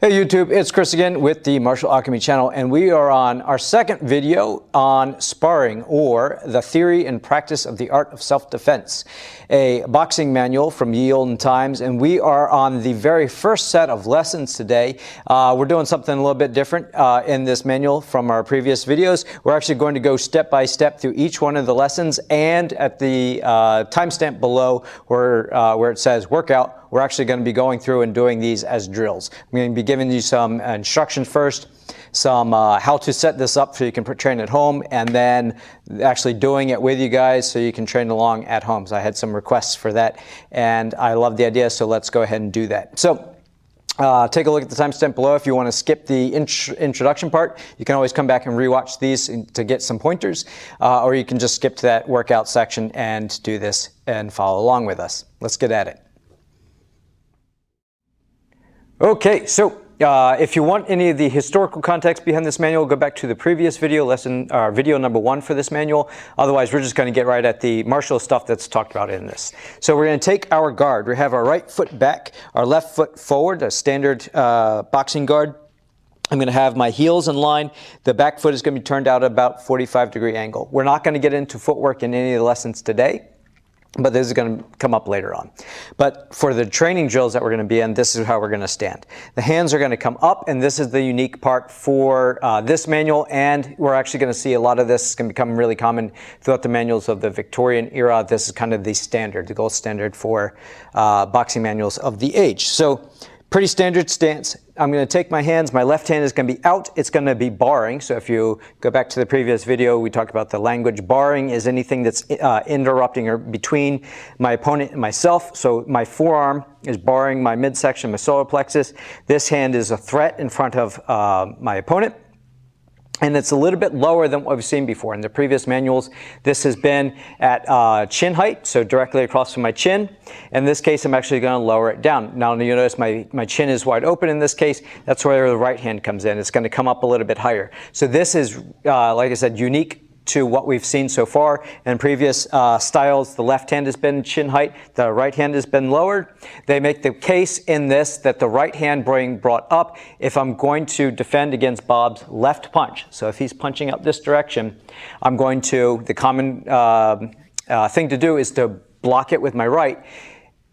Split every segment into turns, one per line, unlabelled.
Hey YouTube, it's Chris again with the Martial Alchemy channel, and we are on our second video on sparring, or the theory and practice of the art of self-defense, a boxing manual from ye olden times, and we are on the very first set of lessons today. We're doing something a little bit different in this manual from our previous videos. We're actually going to go step by step through each one of the lessons, and at the timestamp below where it says workout, we're actually going to be going through and doing these as drills. I'm going to be giving you some instructions first, some how to set this up so you can train at home, and then actually doing it with you guys so you can train along at home. So I had some requests for that, and I love the idea, so let's go ahead and do that. So take a look at the timestamp below. If you want to skip the introduction part, you can always come back and rewatch these to get some pointers, or you can just skip to that workout section and do this and follow along with us. Let's get at it. Okay, so if you want any of the historical context behind this manual, go back to the previous video, video number 1 for this manual. Otherwise, we're just going to get right at the martial stuff that's talked about in this. So we're going to take our guard. We have our right foot back, our left foot forward, a standard boxing guard. I'm going to have my heels in line. The back foot is going to be turned out at about 45-degree angle. We're not going to get into footwork in any of the lessons today, but this is going to come up later on. But for the training drills that we're going to be in, this is how we're going to stand. The hands are going to come up, and this is the unique part for this manual, and we're actually going to see a lot of this is going to become really common throughout the manuals of the Victorian era. This is kind of the standard, the gold standard for boxing manuals of the age. So pretty standard stance. I'm going to take my hands. My left hand is going to be out. It's going to be barring. So if you go back to the previous video, we talked about the language. Barring is anything that's interrupting or between my opponent and myself. So my forearm is barring my midsection, my solar plexus. This hand is a threat in front of my opponent. And it's a little bit lower than what we've seen before. In the previous manuals, this has been at chin height, so directly across from my chin. In this case, I'm actually going to lower it down. Now, you notice my chin is wide open in this case. That's where the right hand comes in. It's going to come up a little bit higher. So this is, like I said, unique to what we've seen so far. In previous styles, the left hand has been chin height, the right hand has been lowered. They make the case in this that the right hand being brought up if I'm going to defend against Bob's left punch. So if he's punching up this direction, I'm going to, the common thing to do is to block it with my right.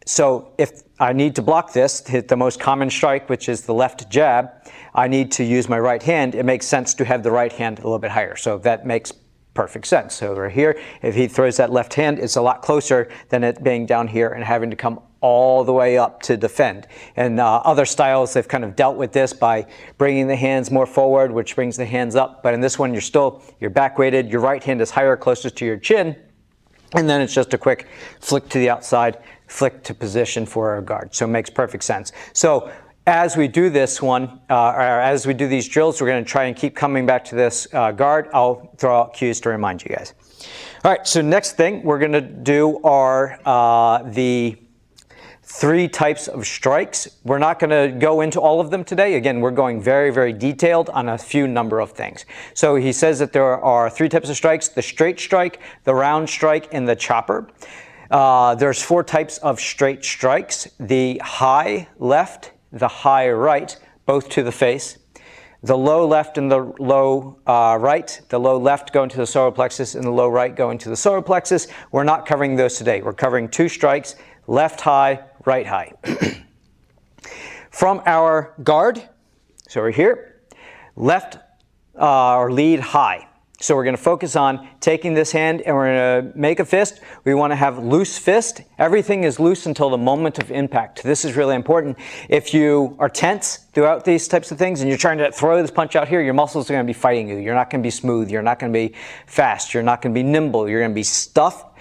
So if I need to block this, to hit the most common strike, which is the left jab, I need to use my right hand. It makes sense to have the right hand a little bit higher. So that makes perfect sense. So we're here. If he throws that left hand, it's a lot closer than it being down here and having to come all the way up to defend. And other styles, they've kind of dealt with this by bringing the hands more forward, which brings the hands up. But in this one, you're back weighted. Your right hand is higher, closest to your chin. And then it's just a quick flick to the outside, flick to position for a guard. So it makes perfect sense. So as we do this one, or as we do these drills, we're going to try and keep coming back to this guard. I'll throw out cues to remind you guys. All right, so next thing we're going to do are the 3 types of strikes. We're not going to go into all of them today. Again, we're going very, very detailed on a few number of things. So he says that there are 3 types of strikes: the straight strike, the round strike, and the chopper. There's 4 types of straight strikes: the high left, the high right, both to the face, the low left and the low right, the low left going to the solar plexus and the low right going to the solar plexus. We're not covering those today. We're covering 2 strikes: left high, right high. From our guard, so we're here, left or lead high. So we're going to focus on taking this hand and we're going to make a fist. We want to have loose fist. Everything is loose until the moment of impact. This is really important. If you are tense throughout these types of things and you're trying to throw this punch out here, your muscles are going to be fighting you. You're not going to be smooth. You're not going to be fast. You're not going to be nimble. You're going to be stuck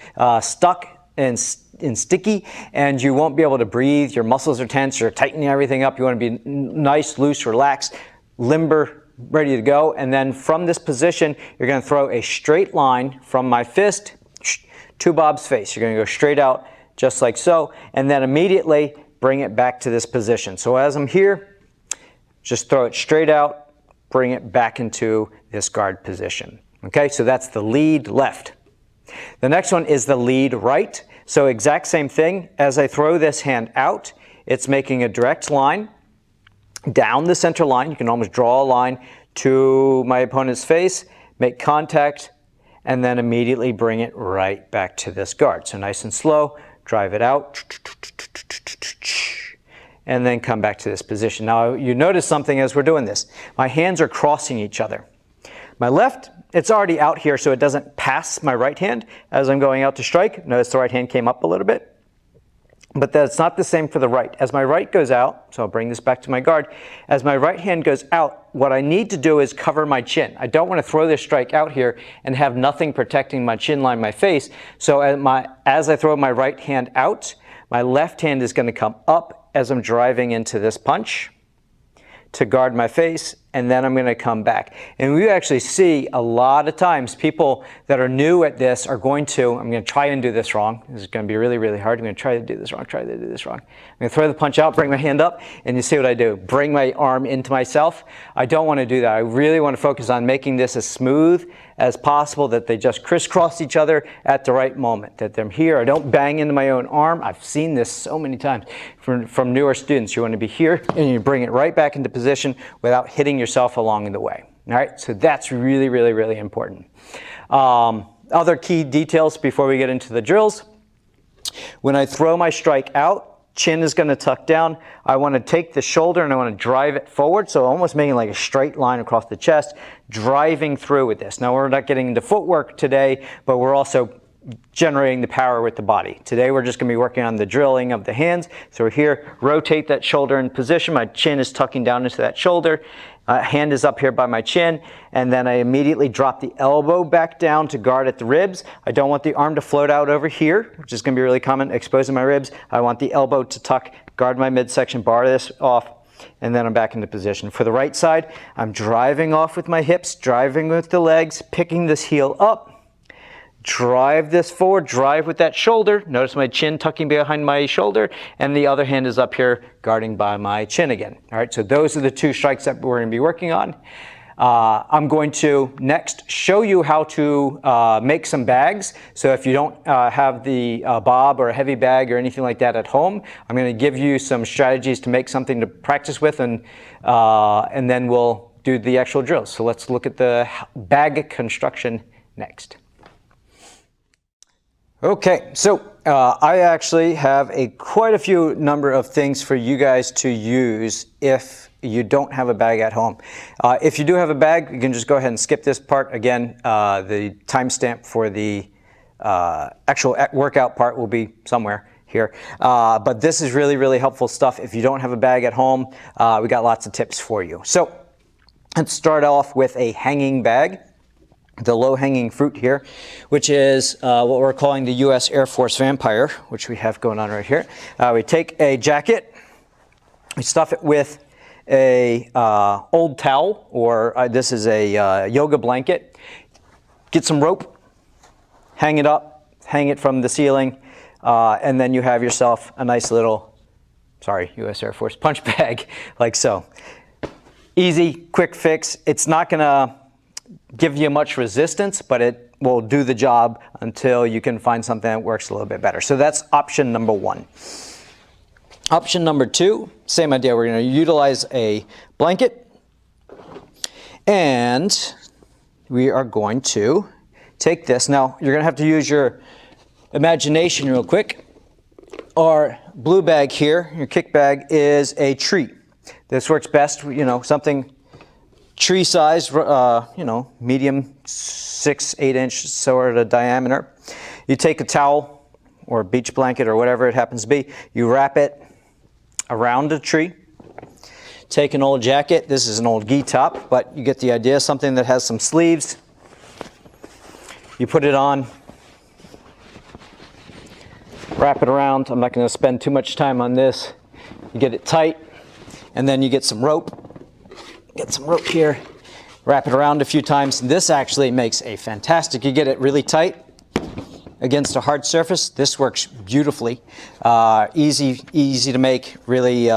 and sticky, and you won't be able to breathe. Your muscles are tense. You're tightening everything up. You want to be nice, loose, relaxed, limber, ready to go. And then from this position, you're going to throw a straight line from my fist to Bob's face. You're going to go straight out just like so, and then immediately bring it back to this position. So as I'm here, just throw it straight out, bring it back into this guard position. Okay, so that's the lead left. The next one is the lead right. So exact same thing. As I throw this hand out, it's making a direct line. down the center line. You can almost draw a line to my opponent's face, make contact, and then immediately bring it right back to this guard. So nice and slow, drive it out, and then come back to this position. Now you notice something as we're doing this. My hands are crossing each other. My left, it's already out here so it doesn't pass my right hand as I'm going out to strike. Notice the right hand came up a little bit. But that's not the same for the right. As my right goes out, so I'll bring this back to my guard, as my right hand goes out, what I need to do is cover my chin. I don't want to throw this strike out here and have nothing protecting my chin line, my face. So as I throw my right hand out, my left hand is going to come up as I'm driving into this punch to guard my face, and then I'm going to come back. And we actually see a lot of times people that are new at this are going to, I'm going to try and do this wrong. This is going to be really, really hard. I'm going to try to do this wrong, I'm going to throw the punch out, bring my hand up, and you see what I do. Bring my arm into myself. I don't want to do that. I really want to focus on making this as smooth as possible, that they just crisscross each other at the right moment, that I'm here. I don't bang into my own arm. I've seen this so many times from newer students. You want to be here and you bring it right back into position without hitting yourself along the way. All right, so that's really, really, really important. Other key details before we get into the drills. When I throw my strike out, chin is going to tuck down. I want to take the shoulder and I want to drive it forward, so almost making like a straight line across the chest, driving through with this. Now we're not getting into footwork today, but we're also generating the power with the body. Today we're just going to be working on the drilling of the hands. So we're here, rotate that shoulder in position. My chin is tucking down into that shoulder. Hand is up here by my chin, and then I immediately drop the elbow back down to guard at the ribs. I don't want the arm to float out over here, which is going to be really common, exposing my ribs. I want the elbow to tuck, guard my midsection, bar this off, and then I'm back into position. For the right side, I'm driving off with my hips, driving with the legs, picking this heel up, drive this forward, drive with that shoulder. Notice my chin tucking behind my shoulder, and the other hand is up here guarding by my chin again. All right, so those are the two strikes that we're going to be working on. I'm going to next show you how to make some bags. So if you don't have the bob or a heavy bag or anything like that at home, I'm going to give you some strategies to make something to practice with, and then we'll do the actual drills. So let's look at the bag construction next. Okay, so I actually have quite a few number of things for you guys to use if you don't have a bag at home. If you do have a bag, you can just go ahead and skip this part. Again, the timestamp for the actual workout part will be somewhere here. But this is really, really helpful stuff. If you don't have a bag at home, we got lots of tips for you. So let's start off with a hanging bag. The low-hanging fruit here, which is what we're calling the U.S. Air Force Vampire, which we have going on right here. We take a jacket, we stuff it with a old towel, or this is a yoga blanket. Get some rope, hang it up, hang it from the ceiling, and then you have yourself a nice little, U.S. Air Force punch bag, like so. Easy, quick fix. It's not gonna give you much resistance, but it will do the job until you can find something that works a little bit better. So that's option number one. Option number two, same idea. We're going to utilize a blanket, and we are going to take this. Now, you're going to have to use your imagination real quick. Our blue bag here, your kick bag, is a tree. This works best, something tree size, medium, 6-8 inch sort of diameter. You take a towel or a beach blanket or whatever it happens to be, you wrap it around the tree. Take an old jacket. This is an old gi top, but you get the idea, something that has some sleeves. You put it on, wrap it around. I'm not going to spend too much time on this. You get it tight, and then you get some rope. Get some rope here, wrap it around a few times. This actually makes a fantastic, you get it really tight against a hard surface. This works beautifully. Easy to make, really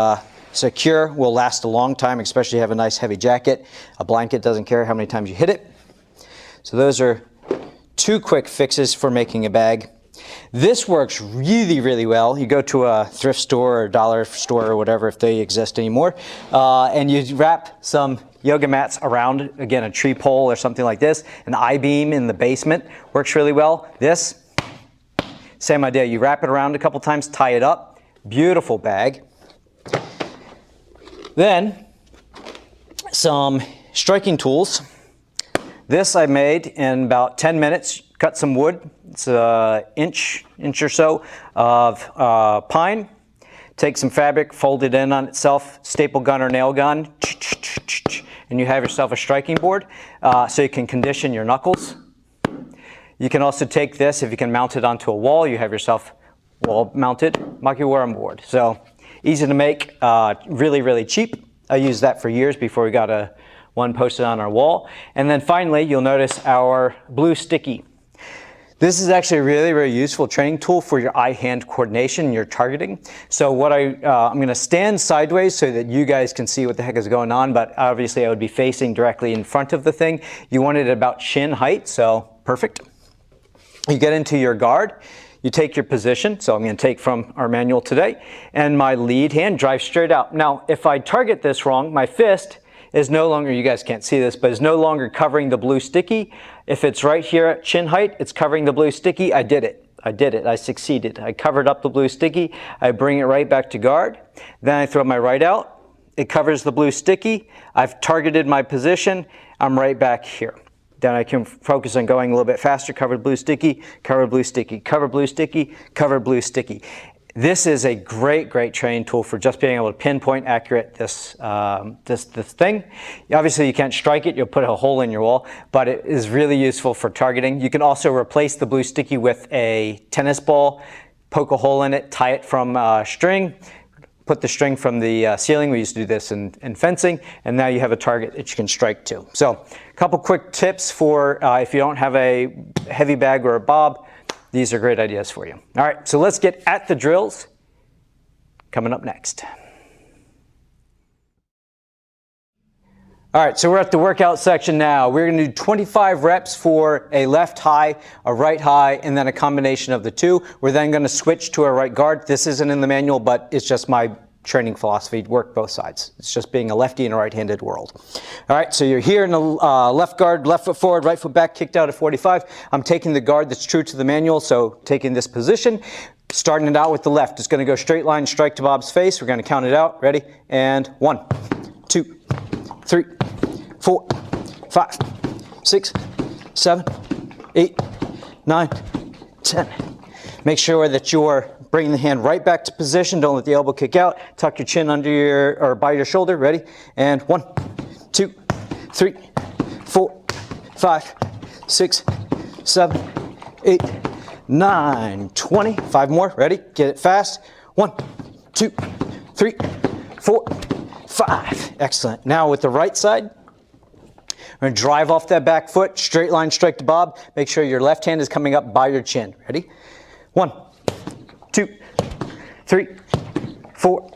secure, will last a long time, especially if you have a nice heavy jacket. A blanket doesn't care how many times you hit it. So those are two quick fixes for making a bag. This works really, really well. You go to a thrift store or dollar store or whatever, if they exist anymore, and you wrap some yoga mats around, again, a tree pole or something like this. An I-beam in the basement works really well. This, same idea. You wrap it around a couple times, tie it up. Beautiful bag. Then, some striking tools. This I made in about 10 minutes. Cut some wood. It's an inch or so of pine. Take some fabric, fold it in on itself, staple gun or nail gun, and you have yourself a striking board so you can condition your knuckles. You can also take this, if you can mount it onto a wall, you have yourself wall-mounted Makiwara board. So easy to make, really, really cheap. I used that for years before we got one posted on our wall. And then finally, you'll notice our blue sticky. This is actually a really, really useful training tool for your eye-hand coordination, your targeting. So what I'm going to stand sideways so that you guys can see what the heck is going on, but obviously I would be facing directly in front of the thing. You want it at about chin height, so perfect. You get into your guard. You take your position, so I'm going to take from our manual today, and my lead hand drives straight out. Now, if I target this wrong, my fist is no longer, you guys can't see this, but is no longer covering the blue sticky. If it's right here at chin height, it's covering the blue sticky. I did it. I succeeded. I covered up the blue sticky. I bring it right back to guard. Then I throw my right out. It covers the blue sticky. I've targeted my position. I'm right back here. Then I can focus on going a little bit faster. Covered blue sticky, covered blue sticky, covered blue sticky, covered blue sticky. This is a great, great training tool for just being able to pinpoint accurate this thing. Obviously, you can't strike it. You'll put a hole in your wall, but it is really useful for targeting. You can also replace the blue sticky with a tennis ball, poke a hole in it, tie it from string, put the string from the ceiling. We used to do this in fencing, and now you have a target that you can strike to. So a couple quick tips for if you don't have a heavy bag or a bob. These are great ideas for you. All right, so let's get at the drills coming up next. All right, so we're at the workout section now. We're going to do 25 reps for a left high, a right high, and then a combination of the two. We're then going to switch to a right guard. This isn't in the manual, but it's just my training philosophy to work both sides. It's just being a lefty in a right-handed world. All right, so you're here in the left guard, left foot forward, right foot back, kicked out at 45. I'm taking the guard that's true to the manual, so taking this position, starting it out with the left. It's going to go straight line, strike to Bob's face. We're going to count it out. Ready? And 1, 2, 3, 4, 5, 6, 7, 8, 9, 10. Make sure that you're bringing the hand right back to position. Don't let the elbow kick out. Tuck your chin under your, or by your shoulder. Ready? And 1, 2, 3, 4, 5, 6, 7, 8, 9, 20. 5 more. Ready? Get it fast. 1, 2, 3, 4, 5. Excellent. Now with the right side, we're going to drive off that back foot, straight line, strike to Bob. Make sure your left hand is coming up by your chin. Ready? 1, 2, 3, 4,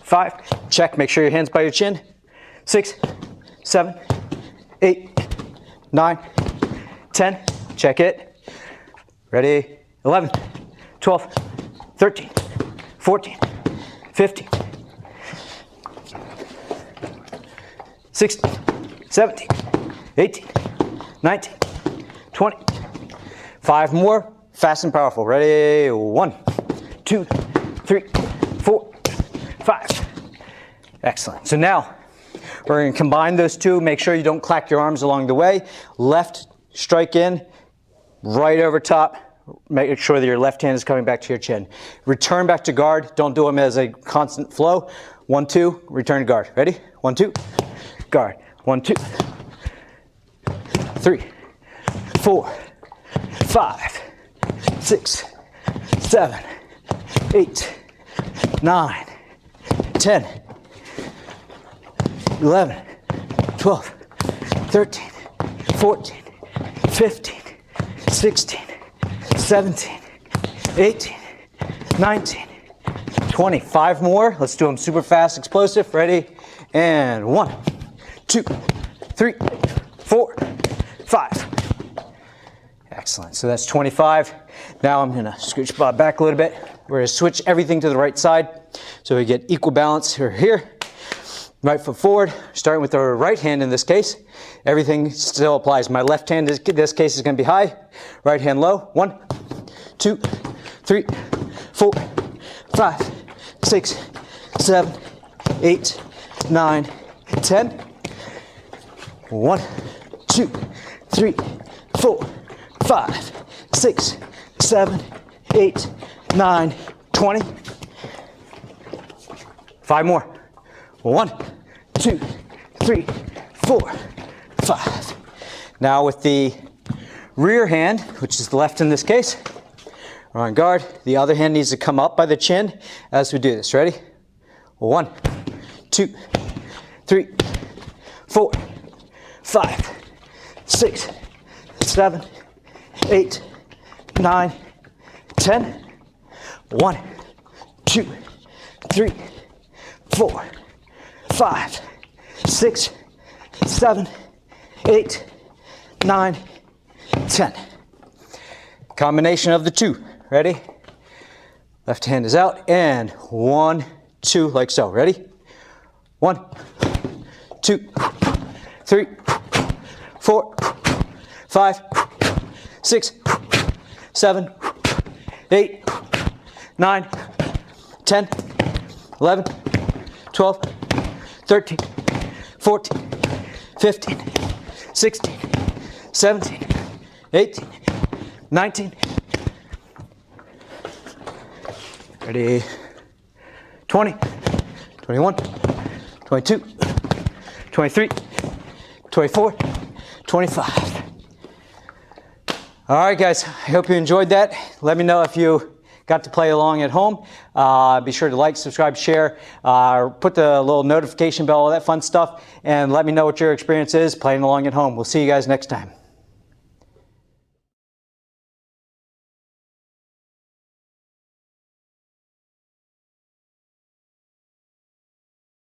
5. Check. Make sure your hand's by your chin. 6, 7, 8, 9, 10. Check it. Ready? 11, 12, 13, 14, 15, 16, 17, 18, 19, 20. 5 more. Fast and powerful. Ready? 1, 2, 3, 4, 5. Excellent. So now we're going to combine those two. Make sure you don't clack your arms along the way. Left strike in, right over top. Make sure that your left hand is coming back to your chin. Return back to guard. Don't do them as a constant flow. 1, 2, return to guard. Ready? 1, 2, guard. 1, 2, 3, 4, 5, 6, 7, 8, 9, 10, 11, 12, 13, 14, 15, 16, 17, 18, 19, 20. 5 more. Let's do them super fast, explosive. Ready? And 1, 2, 3, 4, 5. Excellent. So that's 25. Now I'm gonna scooch Bob back a little bit. We're gonna switch everything to the right side so we get equal balance here. Right foot forward, starting with the right hand in this case. Everything still applies. My left hand in this case is gonna be high, right hand low. 1, 2, 3, 4, 5, 6, 7, 8, 9, 10. 1, 2, 3, 4, 5, 6, 7, 8, 9, 20. 5 more. 1, 2, 3, 4, 5. Now with the rear hand, which is the left in this case, we're on guard. The other hand needs to come up by the chin as we do this. Ready? 1, 2, 3, 4, 5, 6, 7, 8, 9, 10. 1, 2, 3, 4, 5, 6, 7, 8, 9, 10. Combination of the two. Ready? Left hand is out and 1, 2, like so. Ready? 1, 2, 3, 4, 5, 6, 7, 8, 9, 10, 11, 12, 13, 14, 15, 16, 17, 18, 19. Ready? 20, 21, 22, 23, 24, 25. All right, guys, I hope you enjoyed that. Let me know if you got to play along at home. Be sure to like, subscribe, share, put the little notification bell, all that fun stuff, and let me know what your experience is playing along at home. We'll see you guys next time.